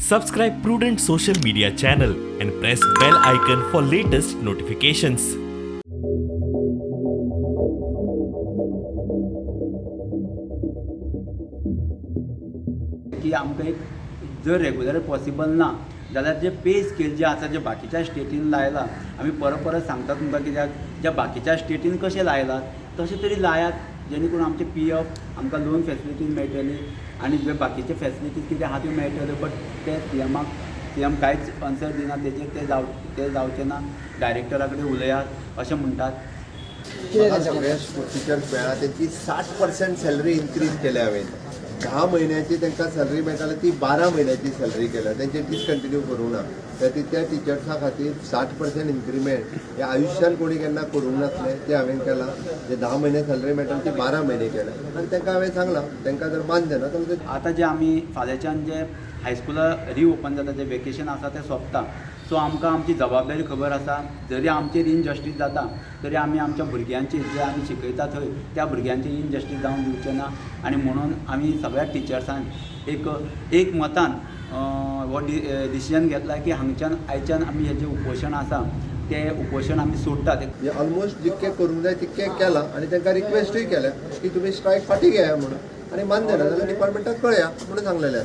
Subscribe Prudent social media channel and press bell icon for latest notifications. की आमकां एक जर रेगुलर पॉसिबल ना जाल्यार जे पे स्केल जे आसा जे बाकीच्या स्टेटीन लायला आमी परत परत सांगता तुमकां कित्याक ज्या बाकीच्या स्टेटीन कशें लायलात तशें तरी लायात जेणे करून आमचे PF आमकां लोन फॅसिलिटीज मेळटली आनी जे बाकीचे फॅसिलिटीज कितें आहा त्यो मेळटल्यो बट ते CM कांयच आन्सर दिना तेजेर ते जावचें ना डायरेक्टरा कडेन उलयात अशें म्हणटात. सगळ्या टिचर्स मेळ्ळा त्यांची 60% सॅलरी इन्क्रीज केल्या हांवें 10 महिन्याची तांकां सॅलरी मेळटाली ती 12 महिन्याची सॅलरी केल्या तेंचे डिसकंटिन्यू करूं ना त्या टिचर्सां खातीर 60% इन्क्रिमेंट हे आयुश्यान कोणी केन्ना करूंक नासलें ते हांवें केलां जे 10 महिने सॅलरी मेळटाली ती 12 महिने केल्या आनी तांकां हांवें सांगलां तांकां जर मान्य ना तर आतां जे आमी फाल्यांच्यान जे हायस्कुलां रिओपन जाता जे वेकेशन आसा तें सोंपता सो आमकां आमची जबाबदारी खबर आसा जरी आमचेर इनजस्टीस जाता तरी आमी आमच्या भुरग्यांची जे आमी शिकयता थंय त्या भुरग्यांची इनजस्टीस जावंक दिवचें ना आनी म्हणून आमी सगळ्या टिचर्सान एक मतान हो डिसिजन घेतला की हांगच्यान आयच्यान आमी हें जें उपोशण आसा तें उपोशण आमी सोडटात. ऑलमोस्ट जितकें करूंक जाय तितकें केलां आनी तांकां रिक्वेस्टूय केल्या की तुमी स्ट्रायक फाटीं घेया म्हणून आनी मान्य ना जाल्यार डिपार्टमेंटाक कळया म्हणून सांगलेलें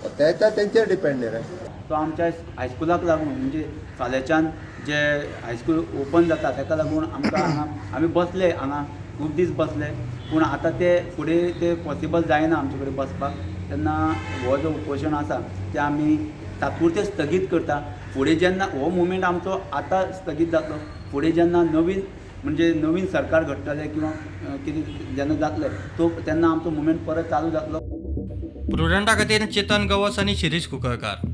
आसा तेंचेर डिपेंडेड आहे. तो आमच्या हायस्कुलाक लागून म्हणजे फाल्यांच्यान जे हायस्कूल ओपन जाता ताका लागून आमकां हांगा आमी बसले हांगा खूब दीस बसले पूण आतां ते फुडें ते पॉसिबल जायना आमचे कडेन बसपाक तेन्ना हो जो उपोशण आसा ते आमी तात्पुरतें स्थगीत करता. फुडें जेन्ना हो मुवमेंट आमचो आतां स्थगीत जातलो फुडें जेन्ना नवीन सरकार घडटलें किंवा कितें जेन्ना जातलें तेन्ना आमचो मुवमेंट परत चालू जातलो. प्रुडंटा खातीर चेतन गवस आनी शिरीश कुंकळकार.